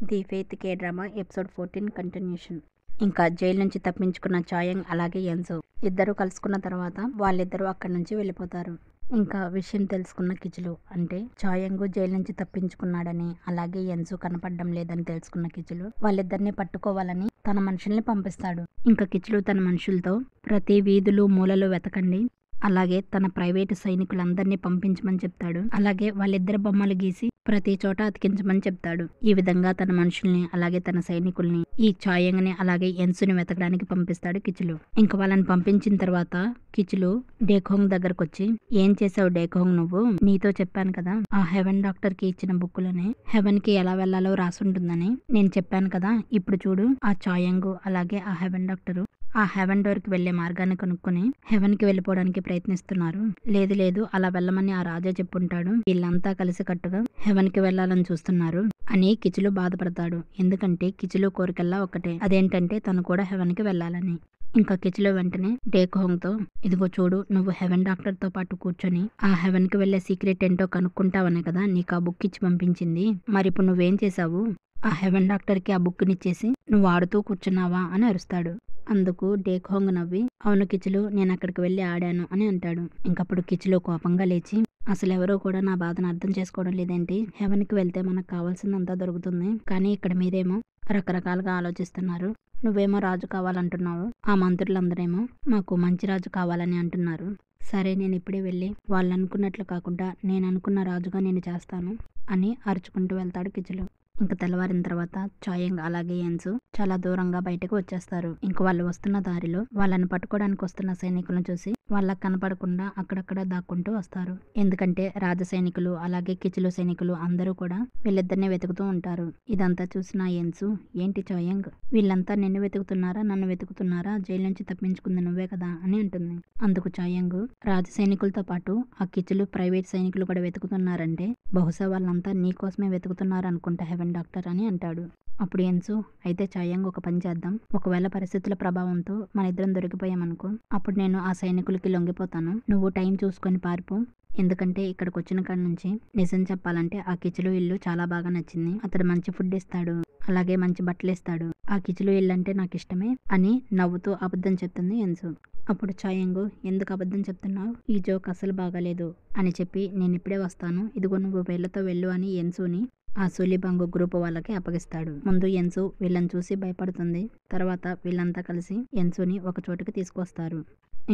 The faith K drama episode 14 continuation. ఇంకా jail నుంచి తప్పించుకున్న చాయంగ్ అలాగే యన్సు ఇద్దరు కలుసుకున్న తర్వాత వాళ్ళిద్దరూ అక్కడి నుంచి వెళ్ళిపోతారు. ఇంకా విషయం తెలుసుకున్న కిచులు అంటే చాయంగ్ జైలు నుంచి తప్పించుకున్నాడని అలాగే యన్సు కనపడడం లేదని తెలుసుకున్న కిచులు వాళ్ళిద్దరిని పట్టుకోవాలని తన మనుషుల్ని పంపిస్తాడు. ఇంకా కిచులు తన మనుషులతో ప్రతి వీధులు మూలలు వెతకండి, అలాగే తన ప్రైవేటు సైనికులందరినీ పంపించమని చెప్తాడు. అలాగే వాళ్ళిద్దరి బొమ్మలు గీసి ప్రతి చోట అతికించమని చెప్తాడు. ఈ విధంగా తన మనుషుల్ని అలాగే తన సైనికుల్ని ఈ చాయంగ్ ని అలాగే యన్సుని వెతకడానికి పంపిస్తాడు కిచులు. ఇంకా వాళ్ళని పంపించిన తర్వాత కిచులు డేకోంగ్ దగ్గరకు వచ్చి, ఏం చేసావు డేకోంగ్, నువ్వు నీతో చెప్పాను కదా ఆ హెవెన్ డాక్టర్ కి ఇచ్చిన బుక్కులని హెవెన్ కి ఎలా వెళ్లాలో రాసుంటుందని నేను చెప్పాను కదా, ఇప్పుడు చూడు ఆ చాయంగ్ అలాగే ఆ హెవెన్ డాక్టర్ ఆ హెవెన్ డోర్ కి వెళ్లే మార్గాన్ని కనుక్కొని హెవెన్ కి వెళ్ళిపోవడానికి ప్రయత్నిస్తున్నారు. లేదు లేదు అలా వెళ్ళమని ఆ రాజా చెప్పుంటాడు, వీళ్ళంతా కలిసి కట్టుగా హెవెన్ కి వెళ్లాలని చూస్తున్నారు అని కిచులు బాధపడతాడు. ఎందుకంటే కిచులు కోరికల్లా ఒకటే, అదేంటంటే తను కూడా హెవెన్ కి వెళ్లాలని. ఇంకా కిచులు వెంటనే డేకోంగ్ తో, ఇదిగో చూడు నువ్వు హెవెన్ డాక్టర్ తో పాటు కూర్చొని ఆ హెవెన్ కి వెళ్లే సీక్రెట్ ఏంటో కనుక్కుంటావనే కదా నీకు ఆ బుక్ ఇచ్చి పంపించింది, మరి ఇప్పుడు నువ్వేం చేసావు, ఆ హెవెన్ డాక్టర్ కి ఆ బుక్ నిచ్చేసి నువ్వు ఆడుతూ కూర్చున్నావా అని అరుస్తాడు. అందుకు డేకోంగ్ నవ్వి, అవును కిచులు నేను అక్కడికి వెళ్ళి ఆడాను అని అంటాడు. ఇంకప్పుడు కిచులు కోపంగా లేచి, అసలు ఎవరో కూడా నా బాధను అర్థం చేసుకోవడం లేదేంటి, హెవెన్ కి వెళ్తే మనకు కావాల్సిందంతా దొరుకుతుంది, కానీ ఇక్కడ మీరేమో రకరకాలుగా ఆలోచిస్తున్నారు, నువ్వేమో రాజు కావాలంటున్నావు, ఆ మంత్రులందరేమో మాకు మంచి రాజు కావాలని అంటున్నారు. సరే నేను ఇప్పుడే వెళ్ళి వాళ్ళు అనుకున్నట్లు కాకుండా నేను అనుకున్న రాజుగా నేను చేస్తాను అని అరుచుకుంటూ వెళ్తాడు కిచులు. ఇంకా తెల్లవారిన తర్వాత చాయంగ్ అలాగే యన్సు చాలా దూరంగా బయటకు వచ్చేస్తారు. ఇంక వాళ్ళు వస్తున్న దారిలో వాళ్ళని పట్టుకోవడానికి వస్తున్న సైనికులను చూసి వాళ్ళకి కనపడకుండా అక్కడక్కడ దాక్కుంటూ వస్తారు. ఎందుకంటే రాజ సైనికులు అలాగే కిచులు సైనికులు అందరూ కూడా వీళ్ళిద్దరిని వెతుకుతూ ఉంటారు. ఇదంతా చూసిన యన్సు, ఏంటి చాయంగ్, వీళ్ళంతా నిన్ను వెతుకుతున్నారా నన్ను వెతుకుతున్నారా, జైలు నుంచి తప్పించుకుంది నువ్వే కదా అని అంటుంది. అందుకు చాయంగ్, రాజ సైనికులతో పాటు ఆ కిచులు ప్రైవేట్ సైనికులు కూడా వెతుకుతున్నారంటే బహుశా వాళ్ళంతా నీ కోసమే వెతుకుతున్నారు అనుకుంటా హెవెన్ డాక్టర్ అని అంటాడు. అప్పుడు యన్సు, అయితే చాయంగ్ ఒక పని చేద్దాం, ఒకవేళ పరిస్థితుల ప్రభావంతో మన ఇద్దరం దొరికిపోయామనుకో అప్పుడు నేను ఆ సైనికులకి లొంగిపోతాను, నువ్వు టైం చూసుకొని పారిపో, ఎందుకంటే ఇక్కడికి వచ్చిన కాడ నుంచి నిజం చెప్పాలంటే ఆ కిచులు ఇల్లు చాలా బాగా నచ్చింది, అతడు మంచి ఫుడ్ ఇస్తాడు అలాగే మంచి బట్టలు ఇస్తాడు, ఆ కిచులు ఇల్లు అంటే నాకు ఇష్టమే అని నవ్వుతూ అబద్ధం చెప్తుంది యన్సు. అప్పుడు చాయంగ్, ఎందుకు అబద్ధం చెప్తున్నావు, ఈ జోక్ అసలు బాగాలేదు అని చెప్పి నేను ఇప్పుడే వస్తాను, ఇదిగో నువ్వు వీళ్ళతో వెళ్ళు అని యన్సుని ఆ సూలిబాంగు గ్రూప్ వాళ్ళకి అప్పగిస్తాడు. ముందు యన్సు వీళ్ళని చూసి భయపడుతుంది, తర్వాత వీళ్ళంతా కలిసి యన్సుని ఒక చోటుకి తీసుకొస్తారు.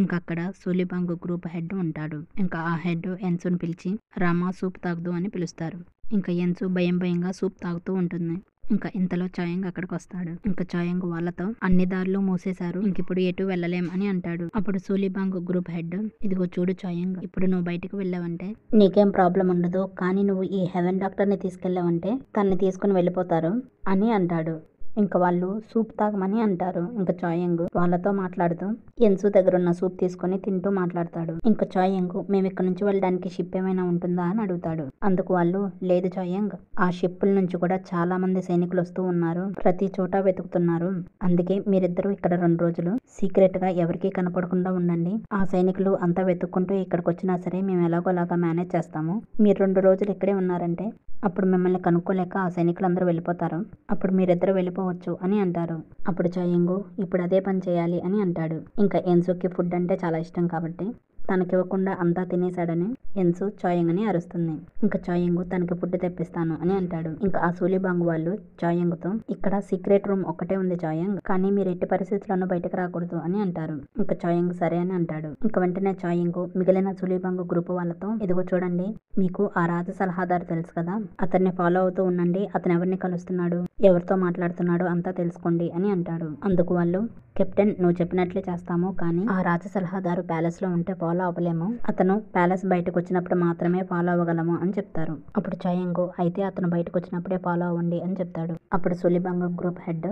ఇంకా అక్కడ సూలిబాంగు గ్రూప్ హెడ్ ఉంటాడు. ఇంకా ఆ హెడ్ యన్సుని పిలిచి రామా సూప్ తాగుదు అని పిలుస్తారు. ఇంకా యన్సు భయం భయంగా సూప్ తాగుతూ ఉంటుంది. ఇంకా ఇంతలో చాయంగ్ అక్కడికి వస్తాడు. ఇంకా చాయంగ్ వాళ్ళతో అన్ని దారులు మూసేశారు, ఇంకిప్పుడు ఎటు వెళ్ళలేం అని అంటాడు. అప్పుడు సూలిబాంగ్ గ్రూప్ హెడ్, ఇదిగో చూడు చాయంగ్, ఇప్పుడు నువ్వు బయటకు వెళ్ళావంటే నీకేం ప్రాబ్లం ఉండదు, కానీ నువ్వు ఈ హెవెన్ డాక్టర్ ని తీసుకెళ్ళావంటే తన్ని తీసుకుని వెళ్ళిపోతారు అని అంటాడు. ఇంకా వాళ్ళు సూప్ తాగమని అంటారు. ఇంకా చాయంగ్ వాళ్ళతో మాట్లాడుతూ యన్సు దగ్గర ఉన్న సూప్ తీసుకొని తింటూ మాట్లాడతాడు. ఇంకా చాయంగ్, మేము ఇక్కడ నుంచి వెళ్ళడానికి షిప్ ఏమైనా ఉంటుందా అని అడుగుతాడు. అందుకు వాళ్ళు, లేదు చాయంగ్, ఆ షిప్పుల నుంచి కూడా చాలా మంది సైనికులు వస్తూ ఉన్నారు, ప్రతి చోట వెతుకుతున్నారు, అందుకే మీరిద్దరూ ఇక్కడ 2 రోజులు సీక్రెట్ గా ఎవరికీ కనపడకుండా ఉండండి, ఆ సైనికులు అంతా వెతుక్కుంటూ ఇక్కడికి వచ్చినా సరే మేము ఎలాగోలాగా మేనేజ్ చేస్తాము, మీరు 2 రోజులు ఇక్కడే ఉన్నారంటే అప్పుడు మిమ్మల్ని కనుక్కోలేక ఆ సైనికులందరూ వెళ్ళిపోతారు, అప్పుడు మీరిద్దరు వెళ్ళిపోవచ్చు అని అంటారు. అప్పుడు చాయంగ్, ఇప్పుడు అదే పని చేయాలి అని అంటాడు. ఇంకా యన్సుకి ఫుడ్ అంటే చాలా ఇష్టం కాబట్టి తనకివ్వకుండా అంతా తినేశాడని యన్సు చాయంగ్ అని అరుస్తుంది. ఇంకా చాయంగ్ తనకి ఫుడ్ తెప్పిస్తాను అని అంటాడు. ఇంకా ఆ సూలిబాంగ్ వాళ్ళు చాయంగ్ తో, ఇక్కడ సీక్రెట్ రూమ్ ఒకటే ఉంది చాయంగ్, కానీ మీరు ఎట్టి పరిస్థితుల్లోనూ బయటకు రాకూడదు అని అంటారు. ఇంకా చాయంగ్ సరే అని అంటాడు. ఇంకా వెంటనే చాయంగ్ మిగిలిన సూలిబాంగ్ గ్రూప్ వాళ్ళతో, ఇదిగో చూడండి, మీకు ఆ రాజ సలహాదారు తెలుసు కదా, అతన్ని ఫాలో అవుతూ ఉండండి, అతను ఎవరిని కలుస్తున్నాడు ఎవరితో మాట్లాడుతున్నాడో అంతా తెలుసుకోండి అని అంటాడు. అందుకు వాళ్ళు, కెప్టెన్ నువ్వు చెప్పినట్లే చేస్తాము, కానీ ఆ రాజ సలహాదారు ప్యాలెస్ లో ఉంటే ఫాలో అవ్వలేము, అతను ప్యాలెస్ బయటకు వచ్చినప్పుడు మాత్రమే ఫాలో అవ్వగలము అని చెప్తారు. అప్పుడు చాయంగ్, అయితే అతను బయటకు వచ్చినప్పుడే ఫాలో అవ్వండి అని చెప్తాడు. అప్పుడు సూలిబాంగ్ గ్రూప్ హెడ్,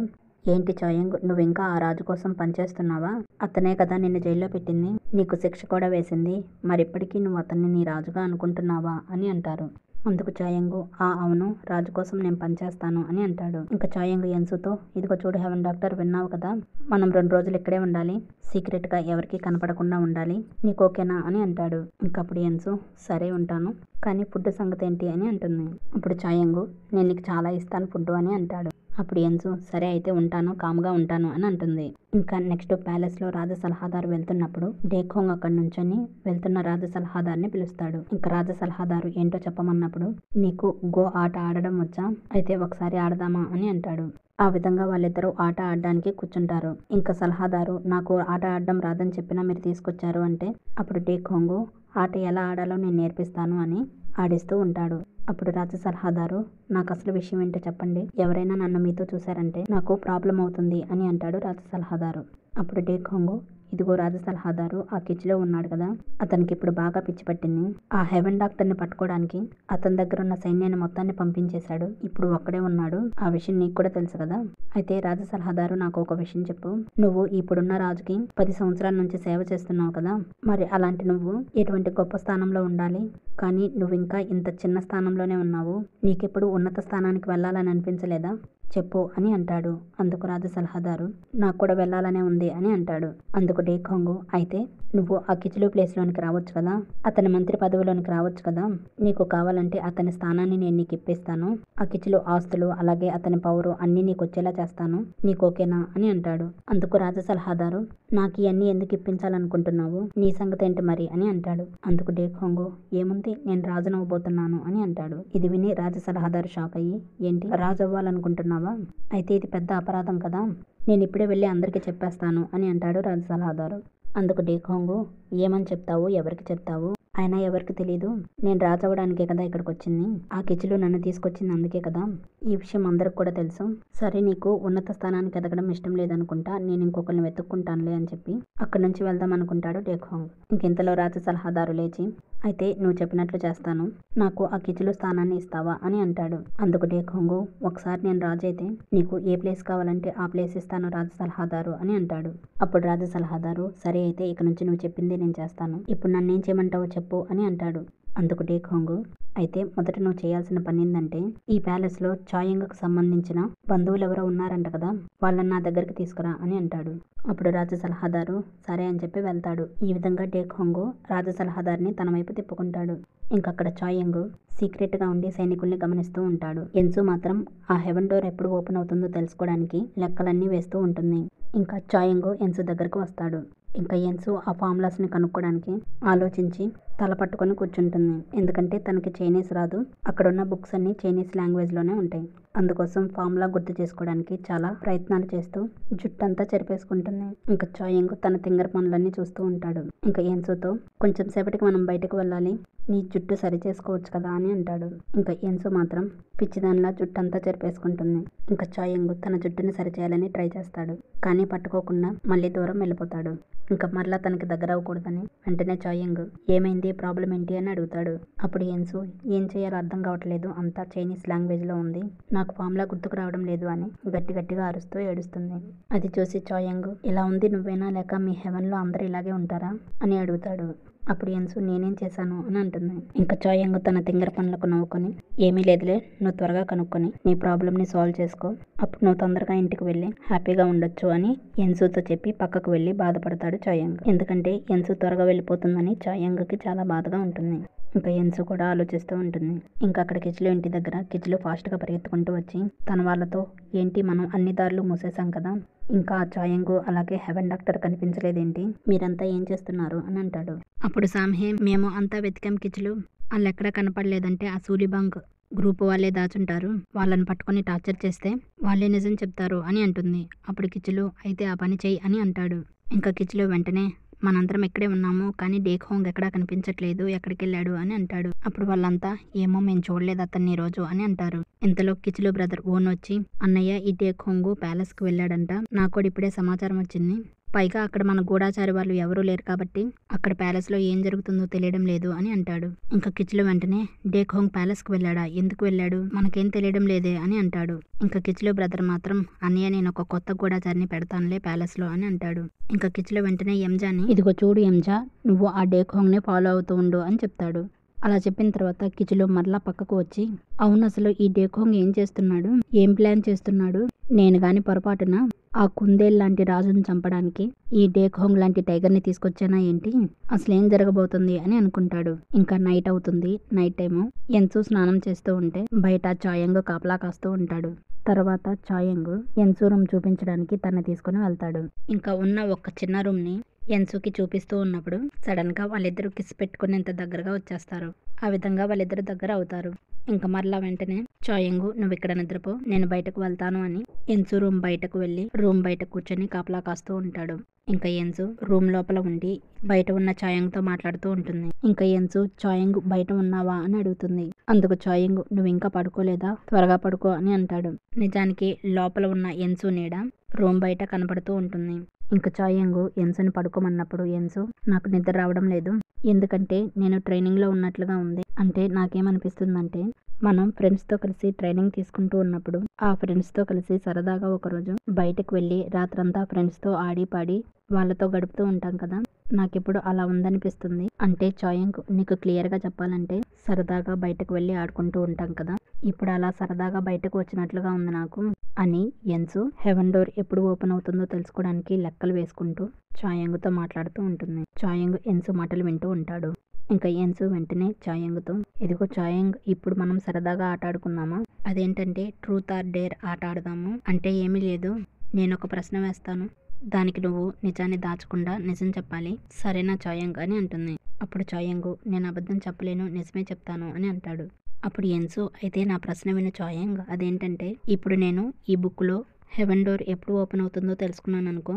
ఏంటి చాయంగ్, నువ్వు ఇంకా ఆ రాజు కోసం పనిచేస్తున్నావా, అతనే కదా నిన్ను జైల్లో పెట్టింది, నీకు శిక్ష కూడా వేసింది, మరిప్పటికీ నువ్వు అతన్ని నీ రాజుగా అనుకుంటున్నావా అని అంటారు. అందుకు చాయంగు అవును, రాజు కోసం నేను పనిచేస్తాను అని అంటాడు. ఇంకా చాయంగు ఎన్సుతో, ఇదిగో చూడు హెవెన్ డాక్టర్, విన్నావు కదా, మనం 2 రోజులు ఇక్కడే ఉండాలి, సీక్రెట్గా ఎవరికి కనపడకుండా ఉండాలి, నీకు ఓకేనా అని అంటాడు. ఇంకప్పుడు ఎన్సు, సరే ఉంటాను, కానీ ఫుడ్ సంగతి ఏంటి అని అంటుంది. అప్పుడు చాయంగు, నేను నీకు చాలా ఇస్తాను ఫుడ్ అని అంటాడు. అప్పుడు ఎన్సు, సరే అయితే ఉంటాను, కామ్గా ఉంటాను అని అంటుంది. ఇంకా నెక్స్ట్ ప్యాలెస్లో రాజ సలహాదారు వెళ్తున్నప్పుడు డేఖోంగ్ అక్కడ నుంచొని వెళ్తున్న రాజ సలహాదారుని పిలుస్తాడు. ఇంకా రాజ సలహాదారు ఏంటో చెప్పమన్నప్పుడు, నీకు గో ఆట ఆడడం వచ్చా, అయితే ఒకసారి ఆడదామా అని అంటాడు. ఆ విధంగా వాళ్ళిద్దరూ ఆట ఆడడానికి కూర్చుంటారు. ఇంకా సలహాదారు, నాకు ఆట ఆడడం రాదని చెప్పినా మీరు తీసుకొచ్చారు అంటే, అప్పుడు డేఖోంగు, ఆట ఎలా ఆడాలో నేను నేర్పిస్తాను అని ఆడిస్తూ ఉంటాడు. అప్పుడు రాజ సలహాదారు, నాకు అసలు విషయం ఏంటో చెప్పండి, ఎవరైనా నన్ను మీతో చూశారంటే నాకు ప్రాబ్లం అవుతుంది అని అంటాడు రాజ సలహాదారు. అప్పుడు డేఖోంగు, ఇదిగో రాజ సలహాదారు, ఆ కిచ్లో ఉన్నాడు కదా, అతనికి ఇప్పుడు బాగా పిచ్చి పట్టింది, ఆ హెవెన్ డాక్టర్ని పట్టుకోవడానికి అతని దగ్గర ఉన్న సైన్యాన్ని మొత్తాన్ని పంపించేశాడు, ఇప్పుడు ఒక్కడే ఉన్నాడు, ఆ విషయం నీకు కూడా తెలుసు కదా, అయితే రాజ సలహాదారు నాకు ఒక విషయం చెప్పు, నువ్వు ఇప్పుడున్న రాజుకి 10 సంవత్సరాల నుంచి సేవ చేస్తున్నావు కదా, మరి అలాంటి నువ్వు ఎటువంటి గొప్ప స్థానంలో ఉండాలి, కానీ నువ్వు ఇంకా ఇంత చిన్న స్థానంలోనే ఉన్నావు, నీకెప్పుడు ఉన్నత స్థానానికి వెళ్ళాలని అనిపించలేదా, చెప్పు అని అంటాడు. అందుకు రాజు సలహాదారు, నాకు కూడా వెళ్ళాలనే ఉంది అని అంటాడు. అందుకు డేఖోంగు, అయితే నువ్వు ఆ కిచిలు ప్లేస్లోనికి రావచ్చు కదా, అతని మంత్రి పదవిలోనికి రావచ్చు కదా, నీకు కావాలంటే అతని స్థానాన్ని నేను నీకు ఇప్పిస్తాను, ఆ కిచిలు ఆస్తులు అలాగే అతని పవరు అన్నీ నీకు వచ్చేలా చేస్తాను, నీకు ఓకేనా అని అంటాడు. అందుకు రాజ సలహాదారు, నాకు ఇవన్నీ ఎందుకు ఇప్పించాలనుకుంటున్నావు, నీ సంగతి ఏంటి మరి అని అంటాడు. అందుకు డేఖోంగు, ఏముంది, నేను రాజు అవ్వబోతున్నాను అని అంటాడు. ఇది విని రాజ సలహాదారు షాక్ అయ్యి, ఏంటి, రాజు అవ్వాలనుకుంటున్నావా, అయితే ఇది పెద్ద అపరాధం కదా, నేను ఇప్పుడే వెళ్ళి అందరికీ చెప్పేస్తాను అని అంటాడు రాజ సలహాదారు. అందుకు డేఖోంగు, ఏమని చెప్తావు, ఎవరికి చెప్తావు, అయినా ఎవరికి తెలీదు, నేను రాజు అవ్వడానికే కదా ఇక్కడికి వచ్చింది, ఆ కిచిలు నన్ను తీసుకొచ్చింది అందుకే కదా, ఈ విషయం అందరికి కూడా తెలుసు, సరే నీకు ఉన్నత స్థానానికి ఎదగడం ఇష్టం లేదనుకుంటా, నేను ఇంకొకరిని వెతుక్కుంటానులే అని చెప్పి అక్కడి నుంచి వెళ్దాం అనుకుంటాడు డేఖోంగ్. ఇంకెంతలో రాజ సలహాదారు లేచి, అయితే నువ్వు చెప్పినట్లు చేస్తాను, నాకు ఆ కిచిలు స్థానాన్ని ఇస్తావా అని అంటాడు. అందుకు డేఖోంగు, ఒకసారి నేను రాజు అయితే నీకు ఏ ప్లేస్ కావాలంటే ఆ ప్లేస్ ఇస్తాను రాజ సలహాదారు అని అంటాడు. అప్పుడు రాజ సలహాదారు, సరే అయితే ఇక నుంచి నువ్వు చెప్పింది నేను చేస్తాను, ఇప్పుడు నన్నేం చేయమంటావో చెప్పు అని అంటాడు. అందుకు డేఖోంగు, అయితే మొదట నువ్వు చేయాల్సిన పని ఏంటంటే, ఈ ప్యాలెస్లో చాయంగ్కు సంబంధించిన బంధువులు ఎవరో ఉన్నారంట కదా, వాళ్ళని నా దగ్గరికి తీసుకురా అని అంటాడు. అప్పుడు రాజ సలహాదారు సరే అని చెప్పి వెళ్తాడు. ఈ విధంగా డేఖోంగు రాజ సలహాదారుని తన వైపు తిప్పుకుంటాడు. ఇంకక్కడ చాయంగు సీక్రెట్గా ఉండి సైనికుల్ని గమనిస్తూ ఉంటాడు. ఎన్సు మాత్రం ఆ హెవెన్ డోర్ ఎప్పుడు ఓపెన్ అవుతుందో తెలుసుకోవడానికి లెక్కలన్నీ వేస్తూ ఉంటుంది. ఇంకా చాయంగు ఎన్సు దగ్గరకు వస్తాడు. ఇంకా ఎన్సు ఆ ఫార్ములాస్ని కనుక్కోవడానికి ఆలోచించి తల పట్టుకొని కూర్చుంటుంది. ఎందుకంటే తనకి చైనీస్ రాదు, అక్కడున్న బుక్స్ అన్నీ చైనీస్ లాంగ్వేజ్లోనే ఉంటాయి. అందుకోసం ఫార్ములా గుర్తు చేసుకోవడానికి చాలా ప్రయత్నాలు చేస్తూ జుట్టంతా చెరిపేసుకుంటుంది. ఇంకా చాయంగు తన తింగర పనులన్నీ చూస్తూ ఉంటాడు. ఇంకా ఎన్సుతో, కొంచెం సేపటికి మనం బయటకు వెళ్ళాలి, నీ జుట్టు సరి చేసుకోవచ్చు కదా అని అంటాడు. ఇంకా ఎన్సు మాత్రం పిచ్చిదానిలా జుట్టంతా చెరిపేసుకుంటుంది. ఇంకా చాయంగు తన జుట్టుని సరిచేయాలని ట్రై చేస్తాడు, కానీ పట్టుకోకుండా మళ్ళీ దూరం వెళ్ళిపోతాడు. ఇంకా మరలా తనకి దగ్గర అవ్వకూడదని వెంటనే చాయంగు, ఏమైంది, ప్రాబ్లం ఏంటి అని అడుగుతాడు. అప్పుడు ఎన్సు, ఏం చేయాలో అర్థం కావట్లేదు, అంతా చైనీస్ లాంగ్వేజ్లో ఉంది, నాకు ఫార్ములా గుర్తుకు రావడం లేదు అని గట్టిగా అరుస్తూ ఏడుస్తుంది. అది చూసి చాయంగు, ఇలా ఉంది నువ్వేనా, లేక మీ హెవెన్లో అందరూ ఇలాగే ఉంటారా అని అడుగుతాడు. అప్పుడు ఎన్సు, నేనేం చేశాను అని అంటుంది. ఇంకా చాయంగు తన తింగర పనులకు నవ్వుకొని, ఏమీ లేదులే, నువ్వు త్వరగా కనుక్కొని నీ ప్రాబ్లమ్ని సాల్వ్ చేసుకో, అప్పుడు నువ్వు తొందరగా ఇంటికి వెళ్ళి హ్యాపీగా ఉండొచ్చు అని ఎన్సుతో చెప్పి పక్కకు వెళ్ళి బాధపడతాడు చాయంగ్. ఎందుకంటే ఎన్సు త్వరగా వెళ్ళిపోతుందని చాయంగ్కి చాలా బాధగా ఉంటుంది. ఇంకా ఎన్సు కూడా ఆలోచిస్తూ ఉంటుంది. ఇంకా అక్కడ కిచిలు ఇంటి దగ్గర కిచిలు ఫాస్ట్గా పరిగెత్తుకుంటూ వచ్చి తన వాళ్ళతో, ఏంటి మనం అన్ని దారులు మూసేశాం కదా, ఇంకా చాయంగు అలాగే హెవెన్ డాక్టర్ కనిపించలేదేంటి, మీరంతా ఏం చేస్తున్నారు అని అంటాడు. అప్పుడు సామ్హే, మేము అంతా వెతికాం కిచిలు, వాళ్ళు ఎక్కడా కనపడలేదంటే ఆ సూలిబాంగ్ గ్రూప్ వాళ్ళే దాచుంటారు, వాళ్ళని పట్టుకొని టార్చర్ చేస్తే వాళ్ళే నిజం చెప్తారు అని అంటుంది. అప్పుడు కిచిలు, అయితే ఆ పని చెయ్యి అని అంటాడు. ఇంకా కిచిలు వెంటనే, మనందరం ఇక్కడే ఉన్నాము, కానీ డేఖోంగ్ ఎక్కడా కనిపించట్లేదు, ఎక్కడికి వెళ్ళాడు అని అంటాడు. అప్పుడు వాళ్ళంతా, ఏమో మేము చూడలేదు అతన్ని రోజు అని అంటారు. ఇంతలో కిచిలు బ్రదర్ ఓన్ వచ్చి, అన్నయ్య ఈ డేఖోంగు ప్యాలెస్కి వెళ్ళాడంట, నాకు కూడా ఇప్పుడే సమాచారం వచ్చింది, పైగా అక్కడ మన గూఢాచారి వాళ్ళు ఎవరూ లేరు కాబట్టి అక్కడ ప్యాలెస్లో ఏం జరుగుతుందో తెలియడం లేదు అని అంటాడు. ఇంకా కిచిలు వెంటనే, డేఖోంగ్ ప్యాలెస్కి వెళ్ళాడా, ఎందుకు వెళ్ళాడు, మనకేం తెలియడం లేదే అని అంటాడు. ఇంకా కిచిలు బ్రదర్ మాత్రం, అన్నయ్య నేను ఒక కొత్త గూఢాచారిని పెడతానులే ప్యాలెస్లో అని అంటాడు. ఇంకా కిచిలు వెంటనే ఎంజాని, ఇదిగో చూడు ఎంజా, నువ్వు ఆ డేఖోంగ్ని ఫాలో అవుతూ ఉండు అని చెప్తాడు. అలా చెప్పిన తర్వాత కిచులు మరలా పక్కకు వచ్చి, అవును అసలు ఈ డేఖోంగ్ ఏం చేస్తున్నాడు, ఏం ప్లాన్ చేస్తున్నాడు, నేను గాని పొరపాటున ఆ కుందేల్ లాంటి రాజును చంపడానికి ఈ డేఖోంగ్ లాంటి టైగర్ని తీసుకొచ్చానా ఏంటి, అసలు ఏం జరగబోతుంది అని అనుకుంటాడు. ఇంకా నైట్ అవుతుంది. నైట్ టైము ఎన్సు స్నానం చేస్తూ ఉంటే బయట చాయంగ్ కాపలా కాస్తూ ఉంటాడు. తర్వాత చాయంగ్ ఎన్సు రూమ్ చూపించడానికి తనని తీసుకుని వెళ్తాడు. ఇంకా ఉన్న ఒక చిన్న రూమ్ ని ఎన్సుకి చూపిస్తూ ఉన్నప్పుడు సడన్ గా వాళ్ళిద్దరూ కిస్ పెట్టుకునేంత దగ్గరగా వచ్చేస్తారు. ఆ విధంగా వాళ్ళిద్దరు దగ్గర అవుతారు. ఇంకా మరలా వెంటనే చాయంగు నువ్వు ఇక్కడ నిద్రపో, నేను బయటకు వెళ్తాను అని ఎన్సు రూమ్ బయటకు వెళ్ళి రూమ్ బయట కూర్చొని కాపలా కాస్తూ ఉంటాడు. ఇంకా ఎన్సు రూమ్ లోపల ఉండి బయట ఉన్న చాయంగ్ తో మాట్లాడుతూ ఉంటుంది. ఇంకా ఎన్సు చాయంగ్ బయట ఉన్నావా అని అడుగుతుంది. అందుకు చాయంగ్ నువ్వు ఇంకా పడుకోలేదా, త్వరగా పడుకో అని అంటాడు. నిజానికి లోపల ఉన్న ఎన్సు నీడ రూమ్ బయట కనపడుతూ ఉంటుంది. ఇంకా చాయంగు ఎన్సుని పడుకోమన్నప్పుడు ఎన్సు నాకు నిద్ర రావడం లేదు, ఎందుకంటే నేను ట్రైనింగ్లో ఉన్నట్లుగా ఉంది. అంటే నాకేమనిపిస్తుందంటే మనం ఫ్రెండ్స్తో కలిసి ట్రైనింగ్ తీసుకుంటూ ఉన్నప్పుడు ఆ ఫ్రెండ్స్తో కలిసి సరదాగా ఒకరోజు బయటకు వెళ్ళి రాత్రంతా ఫ్రెండ్స్తో ఆడి పాడి వాళ్ళతో గడుపుతూ ఉంటాం కదా, నాకిప్పుడు అలా ఉందనిపిస్తుంది. అంటే చాయంగ్ నీకు క్లియర్గా చెప్పాలంటే సరదాగా బయటకు వెళ్ళి ఆడుకుంటూ ఉంటాం కదా, ఇప్పుడు అలా సరదాగా బయటకు వచ్చినట్లుగా ఉంది నాకు అని ఎన్సు హెవెన్ డోర్ ఎప్పుడు ఓపెన్ అవుతుందో తెలుసుకోవడానికి లెక్కలు వేసుకుంటూ చాయంగ్తో మాట్లాడుతూ ఉంటుంది. చాయంగ్ ఎన్సు మాటలు వింటూ ఉంటాడు. ఇంకా ఎన్సు వెంటనే చాయంగ్తో, ఇదిగో చాయంగ్ ఇప్పుడు మనం సరదాగా ఆట ఆడుకుందామా, అదేంటంటే ట్రూత్ ఆర్ డేర్ ఆట ఆడదాము. అంటే ఏమీ లేదు, నేను ఒక ప్రశ్న వేస్తాను, దానికి నువ్వు నిజాన్ని దాచకుండా నిజం చెప్పాలి, సరేనా చాయంగ్ అని అంటుంది. అప్పుడు చాయంగు నేను అబద్ధం చెప్పలేను, నిజమే చెప్తాను అని అంటాడు. అప్పుడు ఎన్సు అయితే నా ప్రశ్న విను చాయంగ్, అదేంటంటే ఇప్పుడు నేను ఈ బుక్లో హెవెన్ డోర్ ఎప్పుడు ఓపెన్ అవుతుందో తెలుసుకున్నాను అనుకో,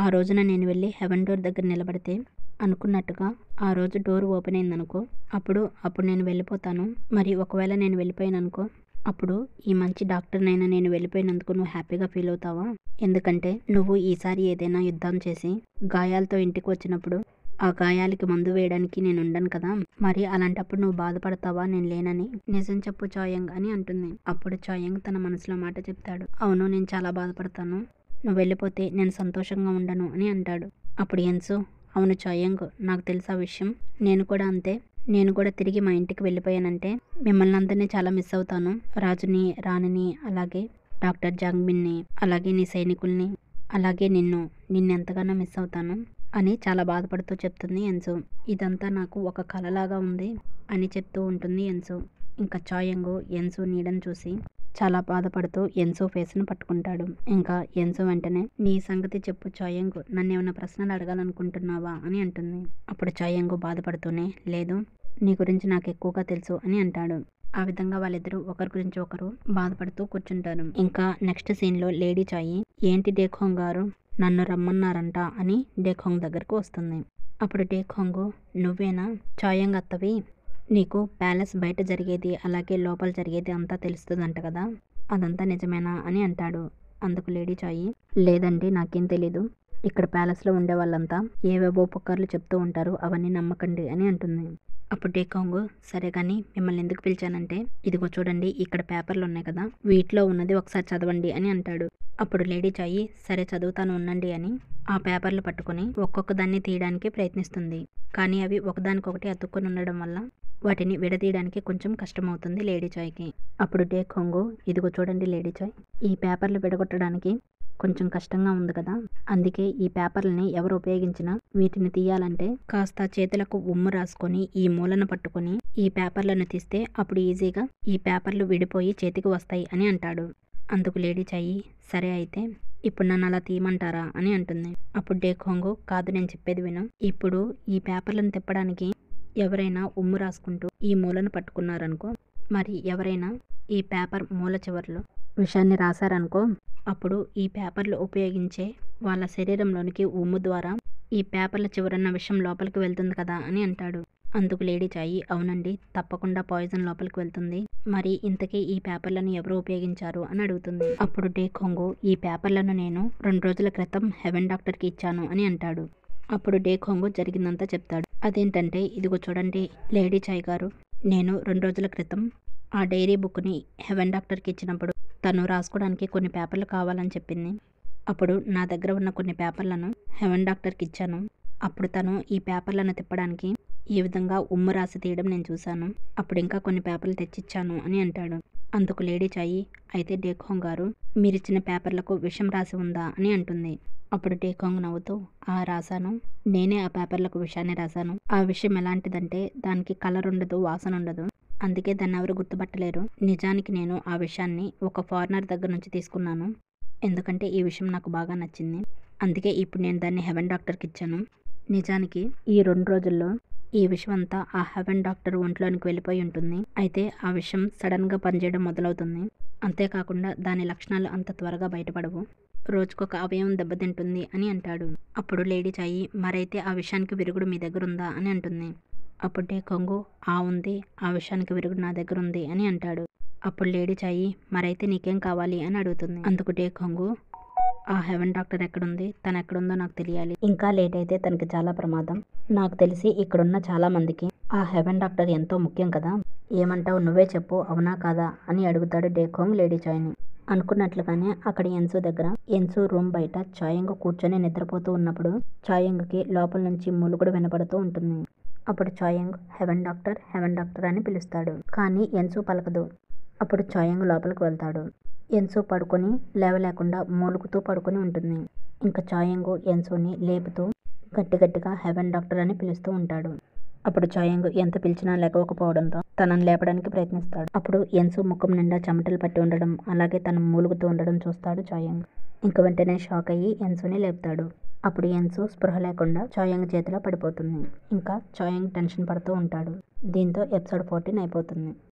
ఆ రోజున నేను వెళ్ళి హెవెన్ డోర్ దగ్గర నిలబడితే అనుకున్నట్టుగా ఆ రోజు డోర్ ఓపెన్ అయిందనుకో, అప్పుడు నేను వెళ్ళిపోతాను. మరి ఒకవేళ నేను వెళ్ళిపోయాను అనుకో, అప్పుడు ఈ మంచి డాక్టర్నైనా నేను వెళ్ళిపోయినందుకు నువ్వు హ్యాపీగా ఫీల్ అవుతావా, ఎందుకంటే నువ్వు ఈసారి ఏదైనా యుద్ధం చేసి గాయాలతో ఇంటికి వచ్చినప్పుడు ఆ గాయాలకి మందు వేయడానికి నేను ఉండను కదా, మరి అలాంటప్పుడు నువ్వు బాధపడతావా నేను లేనని, నిజం చెప్పు చాయంగ్ అని అంటుంది. అప్పుడు చాయంగ్ తన మనసులో మాట చెప్తాడు, అవును నేను చాలా బాధపడతాను, నువ్వు వెళ్ళిపోతే నేను సంతోషంగా ఉండను అని అంటాడు. అప్పుడు ఎన్సు అవును చాయంగ్ నాకు తెలుసా విషయం, నేను కూడా అంతే, నేను కూడా తిరిగి మా ఇంటికి వెళ్ళిపోయానంటే మిమ్మల్ని అందరినీ చాలా మిస్ అవుతాను, రాజుని రాణిని అలాగే డాక్టర్ జాంగ్బిన్ని అలాగే నీ సైనికుల్ని అలాగే నిన్నెంతగానో మిస్ అవుతాను అని చాలా బాధపడుతూ చెప్తుంది ఎన్సు. ఇదంతా నాకు ఒక కలలాగా ఉంది అని చెప్తూ ఉంటుంది ఎన్సు. ఇంకా చాయంగు ఎన్సు నీడను చూసి చాలా బాధపడుతూ ఎన్సు ఫేస్ను పట్టుకుంటాడు. ఇంకా ఎన్సు వెంటనే నీ సంగతి చెప్పు చాయంగు, నన్ను ఏమైనా ప్రశ్నలు అడగాలనుకుంటున్నావా అని అంటుంది. అప్పుడు చాయంగు బాధపడుతూనే లేదు, నీ గురించి నాకు ఎక్కువగా తెలుసు అని అంటాడు. ఆ విధంగా వాళ్ళిద్దరూ ఒకరి గురించి ఒకరు బాధపడుతూ కూర్చుంటారు. ఇంకా నెక్స్ట్ సీన్లో లేడీ చాయి ఏంటి డేఖోంగ్ గారు నన్ను రమ్మన్నారంట అని డేఖోంగ్ దగ్గరకు వస్తుంది. అప్పుడు డేఖోంగ్ నువ్వేనా చాయంగ్ అత్తవి, నీకు ప్యాలెస్ బయట జరిగేది అలాగే లోపల జరిగేది అంతా తెలుస్తుందంట కదా, అదంతా నిజమేనా అని అంటాడు. అందుకు లేడీ చాయి లేదండి నాకేం తెలీదు, ఇక్కడ ప్యాలెస్లో ఉండే వాళ్ళంతా ఏవేవో పుకార్లు చెప్తూ ఉంటారు, అవన్నీ నమ్మకండి అని అంటుంది. అప్పుడు డేఖోంగ్ సరే కానీ మిమ్మల్ని ఎందుకు పిలిచానంటే ఇదిగో చూడండి ఇక్కడ పేపర్లు ఉన్నాయి కదా, వీటిలో ఉన్నది ఒకసారి చదవండి అని అంటాడు. అప్పుడు లేడీ చాయి సరే చదువుతాను ఉండండి అని ఆ పేపర్లు పట్టుకుని ఒక్కొక్క దాన్ని తీయడానికి ప్రయత్నిస్తుంది. కానీ అవి ఒకదానికొకటి అతుక్కొని ఉండడం వల్ల వాటిని విడదీయడానికి కొంచెం కష్టమవుతుంది లేడీ చాయ్కి. అప్పుడు డేఖోంగ్ ఇదిగో చూడండి లేడీ చాయ్, ఈ పేపర్లు విడగొట్టడానికి కొంచెం కష్టంగా ఉంది కదా, అందుకే ఈ పేపర్లని ఎవరు ఉపయోగించినా వీటిని తీయాలంటే కాస్త చేతులకు ఉమ్ము రాసుకొని ఈ మూలను పట్టుకొని ఈ పేపర్లను తీస్తే అప్పుడు ఈజీగా ఈ పేపర్లు విడిపోయి చేతికి వస్తాయి అని అంటాడు. అందుకు లేడీ చాయి సరే అయితే ఇప్పుడు నన్ను అలా తీయమంటారా అని అంటుంది. అప్పుడు డేఖోంగ్ కాదు నేను చెప్పేది విను, ఇప్పుడు ఈ పేపర్లను తిప్పడానికి ఎవరైనా ఉమ్ము రాసుకుంటూ ఈ మూలను పట్టుకున్నారనుకో, మరి ఎవరైనా ఈ పేపర్ మూల చివర్లో విషాన్ని రాశారనుకో, అప్పుడు ఈ పేపర్లు ఉపయోగించే వాళ్ళ శరీరంలోనికి ఉమ్ము ద్వారా ఈ పేపర్ల చివరన్న విషం లోపలికి వెళ్తుంది కదా అని అంటాడు. అందుకు లేడీ చాయి అవునండి తప్పకుండా పాయిజన్ లోపలికి వెళ్తుంది, మరి ఇంతకీ ఈ పేపర్లను ఎవరు ఉపయోగించారు అని అడుగుతుంది. అప్పుడు డేఖోంగ్ ఈ పేపర్లను నేను 2 రోజుల క్రితం హెవెన్ డాక్టర్కి ఇచ్చాను అని అంటాడు. అప్పుడు డేఖోంగ్ జరిగిందంతా చెప్తాడు. అదేంటంటే ఇదిగో చూడండి లేడీ చాయ్ గారు, నేను 2 రోజుల క్రితం ఆ డైరీ బుక్ని హెవెన్ డాక్టర్కి ఇచ్చినప్పుడు తను రాసుకోవడానికి కొన్ని పేపర్లు కావాలని చెప్పింది. అప్పుడు నా దగ్గర ఉన్న కొన్ని పేపర్లను హెవెన్ డాక్టర్కి ఇచ్చాను. అప్పుడు తను ఈ పేపర్లను తిప్పడానికి ఈ విధంగా ఉమ్ము రాసి తీయడం నేను చూశాను. అప్పుడు ఇంకా కొన్ని పేపర్లు తెచ్చిచ్చాను అని అంటాడు. అందుకు లేడీ చాయి, అయితే డేఖోంగ్ గారు మీరిచ్చిన పేపర్లకు విషం రాసి ఉందా అని అంటుంది. అప్పుడు డేఖోంగ్ నవ్వుతూ, రాశాను. నేనే ఆ పేపర్లకు విషాన్ని రాశాను. ఆ విషయం ఎలాంటిదంటే దానికి కలర్ ఉండదు, వాసన ఉండదు. అందుకే దాన్ని ఎవరు గుర్తుపట్టలేరు. నిజానికి నేను ఆ విషయాన్ని ఒక ఫారినర్ దగ్గర నుంచి తీసుకున్నాను. ఎందుకంటే ఈ విషయం నాకు బాగా నచ్చింది. అందుకే ఇప్పుడు నేను దాన్ని హెవెన్ డాక్టర్కి ఇచ్చాను. నిజానికి ఈ 2 రోజుల్లో ఈ విషయం అంతా ఆ హెవెన్ డాక్టర్ ఒంట్లోనికి వెళ్ళిపోయి ఉంటుంది. అయితే ఆ విషయం సడన్గా పనిచేయడం మొదలవుతుంది. అంతేకాకుండా దాని లక్షణాలు అంత త్వరగా బయటపడవు. రోజుకొక అవయవం దెబ్బతింటుంది అని అంటాడు. అప్పుడు లేడీ చాయి, మరైతే ఆ విషయానికి విరుగుడు మీ దగ్గర ఉందా అని అంటుంది. అప్పుడు డేఖోంగు, ఉంది, ఆ విషయానికి విరుగుడు నా దగ్గర ఉంది అని అంటాడు. అప్పుడు లేడీ చాయి, మరైతే నీకేం కావాలి అని అడుగుతుంది. అందుకు డేఖోంగు, ఆ హెవెన్ డాక్టర్ ఎక్కడుంది, తను ఎక్కడుందో నాకు తెలియాలి. ఇంకా లేట్ అయితే తనకి చాలా ప్రమాదం. నాకు తెలిసి ఇక్కడున్న చాలా మందికి ఆ హెవెన్ డాక్టర్ ఎంతో ముఖ్యం కదా. ఏమంటావు, నువ్వే చెప్పు, అవునా కాదా అని అడుగుతాడు డేఖోంగ్ లేడీ చాయ్ని. అనుకున్నట్లుగానే అక్కడ ఎన్సు దగ్గర, ఎన్సు రూమ్ బయట చాయంగ్ కూర్చొని నిద్రపోతూ ఉన్నప్పుడు చాయంగ్కి లోపల నుంచి మూలుగుడు వినపడుతూ ఉంటుంది. అప్పుడు చాయంగ్ హెవెన్ డాక్టర్ అని పిలుస్తాడు. కానీ ఎన్సు పలకదు. అప్పుడు చాయంగ్ లోపలికి వెళ్తాడు. ఎన్సు పడుకొని లేవలేకుండా మూలుగుతూ పడుకొని ఉంటుంది. ఇంకా చాయంగ్ ఎన్సుని లేపుతూ గట్టిగా హెవెన్ డాక్టర్ అని పిలుస్తూ ఉంటాడు. అప్పుడు చాయంగ్ ఎంత పిలిచినా లేకపోవడంతో తనని లేపడానికి ప్రయత్నిస్తాడు. అప్పుడు ఎన్సు ముఖం నిండా చెమటలు పట్టి ఉండడం, అలాగే తను మూలుగుతూ ఉండడం చూస్తాడు చాయంగ్. ఇంక వెంటనే షాక్ అయ్యి ఎన్సుని లేపుతాడు. అప్పుడు ఎన్సు స్పృహ లేకుండా చాయంగ్ చేతిలో పడిపోతుంది. ఇంకా చాయంగ్ టెన్షన్ పడుతూ ఉంటాడు. దీంతో ఎపిసోడ్ 14 అయిపోతుంది.